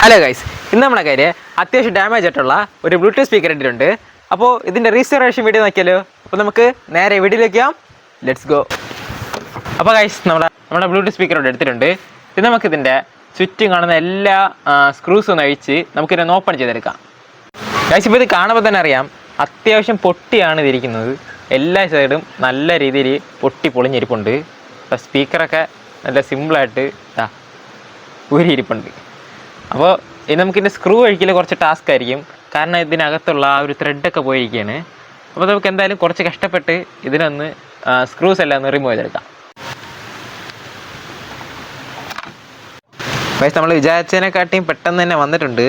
Hello guys, ഇന്ന് നമ്മുടെ കാര്യം അത്യാവശ്യം ഡാമേജ് ആയിട്ടുള്ള ഒരു ബ്ലൂടൂത്ത് സ്പീക്കർ ഇട്ടിട്ടുണ്ട്. അപ്പോൾ ഇതിൻ്റെ റീസ്റ്റോറേഷൻ വീഡിയോ നോക്കിയാലോ. അപ്പോൾ നമുക്ക് നേരെ വീഡിയോയിലേക്ക് പോകാം. Let's go. അപ്പോൾ ഗൈസ്, നമ്മുടെ ബ്ലൂടൂത്ത് സ്പീക്കർ ഇവിടെ എടുത്തിട്ടുണ്ട്. ഇത് നമുക്കിതിൻ്റെ ചുറ്റും കാണുന്ന എല്ലാ സ്ക്രൂസും ഒന്ന് അഴിച്ച് നമുക്കിതിനെ ഓപ്പൺ ചെയ്തെടുക്കാം. ഗൈസ്, ഇപ്പോൾ ഇത് കാണുമ്പോൾ തന്നെ അറിയാം അത്യാവശ്യം പൊട്ടിയാണ് ഇതിരിക്കുന്നത്. എല്ലാ സൈഡും നല്ല രീതിയിൽ പൊളിഞ്ഞിരിപ്പുണ്ട്. അപ്പോൾ സ്പീക്കറൊക്കെ നല്ല സിമ്പിളായിട്ട് ഊരിയിരിപ്പുണ്ട്. അപ്പോൾ ഇനി നമുക്കിതിൻ്റെ സ്ക്രൂ അഴിക്കൽ കുറച്ച് ടാസ്ക് ആയിരിക്കും, കാരണം ഇതിനകത്തുള്ള ആ ഒരു ത്രെഡൊക്കെ പോയിരിക്കുകയാണ്. അപ്പോൾ നമുക്ക് എന്തായാലും കുറച്ച് കഷ്ടപ്പെട്ട് ഇതിനൊന്ന് സ്ക്രൂസ് എല്ലാം ഒന്ന് റിമൂവ് ചെയ്തെടുക്കാം. പക്ഷേ നമ്മൾ വിചാരിച്ചതിനെക്കാട്ടിയും പെട്ടെന്ന് തന്നെ വന്നിട്ടുണ്ട്.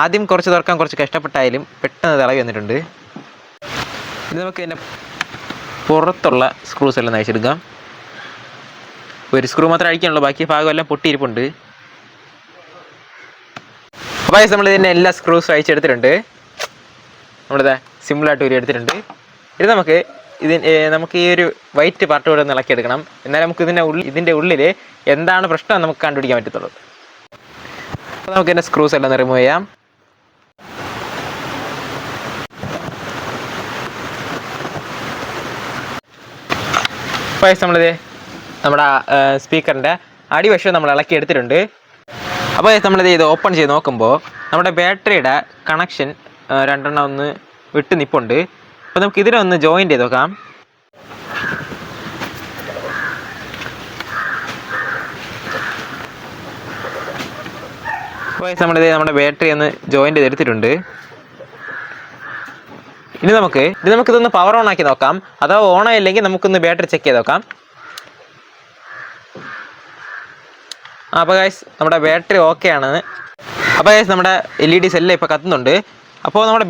ആദ്യം കുറച്ച് തുറക്കാൻ കുറച്ച് കഷ്ടപ്പെട്ടായാലും പെട്ടെന്ന് തിളവി വന്നിട്ടുണ്ട്. ഇത് നമുക്ക് ഇതിൻ്റെ പുറത്തുള്ള സ്ക്രൂസ് എല്ലാം നയിച്ചെടുക്കാം. ഒരു സ്ക്രൂ മാത്രമേ അഴിക്കാനുള്ളൂ, ബാക്കി ഭാഗമെല്ലാം പൊട്ടിയിരിപ്പുണ്ട്. അപ്പോൾ നമ്മൾ ഇതിൻ്റെ എല്ലാ സ്ക്രൂസും അഴിച്ചെടുത്തിട്ടുണ്ട്. നമ്മളിത് സിമ്പിളായിട്ട് എടുത്തിട്ടുണ്ട്. ഇത് നമുക്ക് ഈ ഒരു വൈറ്റ് പാർട്ട് കൂടെ ഒന്ന് ഇളക്കിയെടുക്കണം. എന്നാലും നമുക്ക് ഇതിൻ്റെ ഉള്ളിൽ എന്താണ് പ്രശ്നം നമുക്ക് കണ്ടുപിടിക്കാൻ പറ്റത്തുള്ളൂ. അപ്പോൾ നമുക്ക് ഇതിൻ്റെ സ്ക്രൂസ് എല്ലാം റിമൂവ് ചെയ്യാം. അപ്പോൾ നമ്മുടെ സ്പീക്കറിൻ്റെ അടിവശം നമ്മൾ ഇളക്കി എടുത്തിട്ടുണ്ട്. അപ്പോൾ ഇത് ഓപ്പൺ ചെയ്ത് നോക്കുമ്പോൾ നമ്മുടെ ബാറ്ററിയുടെ കണക്ഷൻ രണ്ടെണ്ണം ഒന്ന് വിട്ട് നിൽപ്പുണ്ട്. അപ്പോൾ നമുക്ക് ഇതിനെ ഒന്ന് ജോയിൻ്റ് ചെയ്ത് നോക്കാം. അപ്പോൾ നമ്മുടെ ബാറ്ററി ഒന്ന് ജോയിൻ്റ് ചെയ്തെടുത്തിട്ടുണ്ട്. ഇനി നമുക്കിതൊന്ന് പവർ ഓൺ ആക്കി നോക്കാം. അഥവാ ഓണായില്ലെങ്കിൽ നമുക്കൊന്ന് ബാറ്ററി ചെക്ക് ചെയ്ത് നോക്കാം. അപ്പോൾ ഗൈസ്, നമ്മുടെ ബാറ്ററി ഓക്കെ ആണ്. അപ്പോൾ ഗൈസ്, നമ്മുടെ LEDs എല്ലാം ഇപ്പോൾ കത്തുന്നുണ്ട്. അപ്പോൾ നമ്മുടെ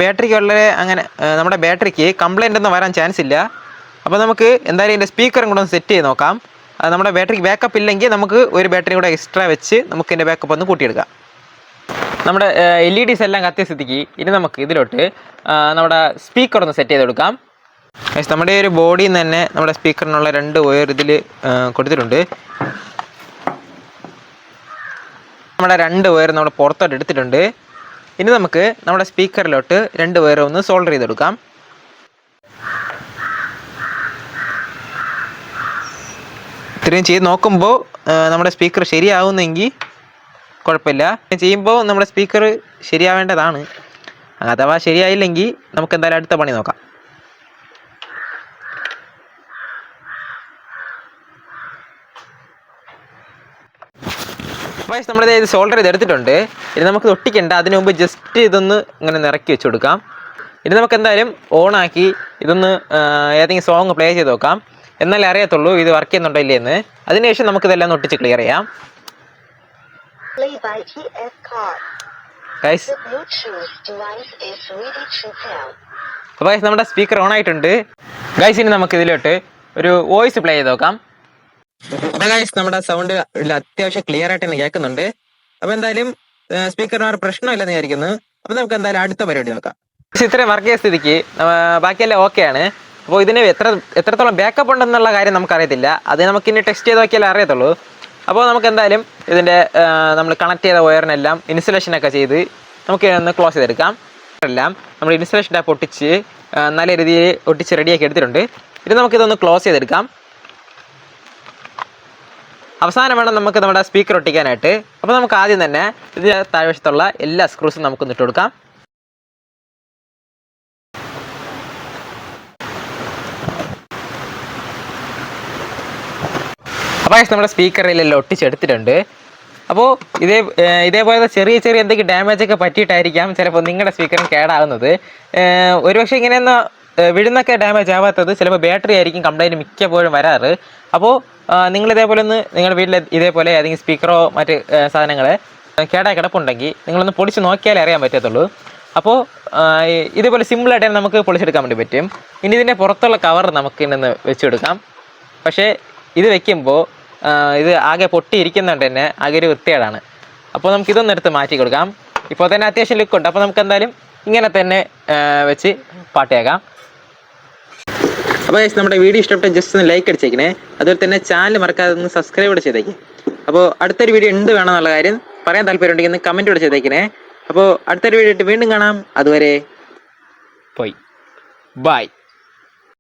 ബാറ്ററിക്ക് കംപ്ലൈൻ്റ് ഒന്നും വരാൻ ചാൻസ് ഇല്ല. അപ്പോൾ നമുക്ക് എന്തായാലും ഇതിൻ്റെ സ്പീക്കറും കൂടെ ഒന്ന് സെറ്റ് ചെയ്ത് നോക്കാം. നമ്മുടെ ബാറ്ററിക്ക് ബാക്കപ്പ് ഇല്ലെങ്കിൽ നമുക്ക് ഒരു ബാറ്ററി കൂടെ എക്സ്ട്രാ വെച്ച് നമുക്ക് ഇതിൻ്റെ ബാക്കപ്പ് ഒന്ന് കൂട്ടിയെടുക്കാം. നമ്മുടെ LEDs എല്ലാം കത്തിയ സ്ഥിതിക്ക് ഇനി നമുക്ക് ഇതിലോട്ട് നമ്മുടെ സ്പീക്കർ ഒന്ന് സെറ്റ് ചെയ്ത് കൊടുക്കാം. ഗൈസ്, നമ്മുടെ ഒരു ബോഡിയിൽ നിന്ന് തന്നെ നമ്മുടെ സ്പീക്കറിനുള്ള 2 വയർ ഇതിൽ കൊടുത്തിട്ടുണ്ട്. നമ്മുടെ 2 വയർ നമ്മൾ പുറത്തോട്ട് എടുത്തിട്ടുണ്ട്. ഇനി നമുക്ക് നമ്മുടെ സ്പീക്കറിലോട്ട് 2 വയർ ഒന്ന് സോൾഡർ ചെയ്തെടുക്കാം. ഇത്രയും ചെയ്ത് നോക്കുമ്പോൾ നമ്മുടെ സ്പീക്കർ ശരിയാവുന്നെങ്കിൽ കുഴപ്പമില്ല. ചെയ്യുമ്പോൾ നമ്മുടെ സ്പീക്കർ ശരിയാവേണ്ടതാണ്. അഥവാ ശരിയായില്ലെങ്കിൽ നമുക്ക് എന്തായാലും അടുത്ത പണി നോക്കാം. അപ്പോൾ നമ്മളിത് സോൾഡർ ചെയ്തെടുത്തിട്ടുണ്ട്. ഇനി നമുക്ക് ഒട്ടിക്കണ്ട, അതിന് മുമ്പ് ജസ്റ്റ് ഇതൊന്ന് ഇങ്ങനെ നിറക്കി വെച്ച് കൊടുക്കാം. ഇനി നമുക്ക് എന്തായാലും ഓണാക്കി ഇതൊന്ന് ഏതെങ്കിലും സോങ് പ്ലേ ചെയ്ത് നോക്കാം. എന്നാലേ അറിയത്തുള്ളൂ ഇത് വർക്ക് ചെയ്യുന്നുണ്ടോ ഇല്ലേ എന്ന്. അതിനുശേഷം നമുക്കിതെല്ലാം ഒട്ടിച്ച് ക്ലിയർ ചെയ്യാം. അപ്പോൾ നമ്മുടെ സ്പീക്കർ ഓൺ ആയിട്ടുണ്ട്. ഗൈസ്, ഇനി നമുക്ക് ഇതിലോട്ട് ഒരു വോയിസ് പ്ലേ ചെയ്ത് നോക്കാം. അപ്പോൾ ഗൈസ്, നമ്മുടെ സൗണ്ട് അത്യാവശ്യം ക്ലിയർ ആയിട്ട് തന്നെ കേൾക്കുന്നുണ്ട്. അപ്പോൾ എന്തായാലും സ്പീക്കറിന് ഒരു പ്രശ്നമില്ലെന്ന് വിചാരിക്കുന്നു. അപ്പോൾ നമുക്ക് എന്തായാലും അടുത്ത പരിപാടി നോക്കാം. ഇത്രയും വർക്ക് ചെയ്ത സ്ഥിതിക്ക് ബാക്കിയെല്ലാം ഓക്കെയാണ്. അപ്പോൾ ഇതിന് എത്രത്തോളം ബാക്കപ്പ് ഉണ്ടെന്നുള്ള കാര്യം നമുക്കറിയത്തില്ല. അത് നമുക്കിനി ടെസ്റ്റ് ചെയ്ത് നോക്കിയാലേ അറിയത്തുള്ളൂ. അപ്പോൾ നമുക്ക് എന്തായാലും ഇതിൻ്റെ നമ്മൾ കണക്ട് ചെയ്ത വയറിനെല്ലാം ഇൻസുലേഷനൊക്കെ ചെയ്ത് നമുക്ക് ഒന്ന് ക്ലോസ് ചെയ്തെടുക്കാം. എല്ലാം നമ്മൾ ഇൻസുലേഷൻ ടാപ്പ് ഒട്ടിച്ച് നല്ല രീതിയിൽ ഒട്ടിച്ച് റെഡിയാക്കി എടുത്തിട്ടുണ്ട്. ഇത് നമുക്കിതൊന്ന് ക്ലോസ് ചെയ്തെടുക്കാം. അവസാനം വേണം നമുക്ക് നമ്മുടെ സ്പീക്കർ ഒട്ടിക്കാനായിട്ട്. അപ്പോൾ നമുക്ക് ആദ്യം തന്നെ ഇതിൻ്റെ താഴ്വശത്തുള്ള എല്ലാ സ്ക്രൂസും നമുക്കൊന്ന് ഇട്ട് കൊടുക്കാം. അപ്പോൾ നമ്മുടെ സ്പീക്കറിലെല്ലാം ഒട്ടിച്ചെടുത്തിട്ടുണ്ട്. അപ്പോൾ ഇതേപോലെ ചെറിയ എന്തെങ്കിലും ഡാമേജൊക്കെ പറ്റിയിട്ടായിരിക്കാം ചിലപ്പോൾ നിങ്ങളുടെ സ്പീക്കറിന് കേടാവുന്നത്. ഒരുപക്ഷെ ഇങ്ങനെയൊന്ന് വീഴുന്നൊക്കെ ഡാമേജ് ആവാത്തത് ചിലപ്പോൾ ബാറ്ററി ആയിരിക്കും കംപ്ലൈൻറ്റ് മിക്കപ്പോഴും വരാറ്. അപ്പോൾ നിങ്ങളിതേപോലെ ഒന്ന് നിങ്ങളുടെ വീട്ടിൽ ഇതേപോലെ ഏതെങ്കിലും സ്പീക്കറോ മറ്റ് സാധനങ്ങൾ കേടായി കിടപ്പുണ്ടെങ്കിൽ നിങ്ങളൊന്ന് പൊളിച്ച് നോക്കിയാലേ അറിയാൻ പറ്റത്തുള്ളൂ. അപ്പോൾ ഇതേപോലെ സിമ്പിളായിട്ട് തന്നെ നമുക്ക് പൊളിച്ചെടുക്കാൻ വേണ്ടി പറ്റും. ഇനി ഇതിൻ്റെ പുറത്തുള്ള കവർ നമുക്ക് ഇന്ന് വെച്ചെടുക്കാം. പക്ഷേ ഇത് വെക്കുമ്പോൾ ഇത് ആകെ പൊട്ടിയിരിക്കുന്നുണ്ട് തന്നെ ആകെ ഒരു വൃത്തികേടാണ്. അപ്പോൾ നമുക്കിതൊന്നും എടുത്ത് മാറ്റി കൊടുക്കാം. ഇപ്പോൾ തന്നെ അത്യാവശ്യം ലുക്കുണ്ട്. അപ്പോൾ നമുക്ക് എന്തായാലും ഇങ്ങനെ തന്നെ വെച്ച് പാട്ടേക്കാം. അപ്പോൾ നമ്മുടെ വീഡിയോ ഇഷ്ടപ്പെട്ട ജസ്റ്റ് ഒന്ന് ലൈക്ക് അടിച്ചേക്കണേ. അതുപോലെ തന്നെ ചാനൽ മറക്കാതെ ഒന്ന് സബ്സ്ക്രൈബ് കൂടെ ചെയ്തേക്കും. അപ്പോൾ അടുത്തൊരു വീഡിയോ എന്ത് വേണമെന്നുള്ള കാര്യം പറയാൻ താല്പര്യമുണ്ടെങ്കിൽ ഒന്ന് കമൻറ്റ് കൂടെ ചെയ്തേക്കണേ. അപ്പോൾ അടുത്തൊരു വീഡിയോ വീണ്ടും കാണാം. അതുവരെ പോയി ബൈ.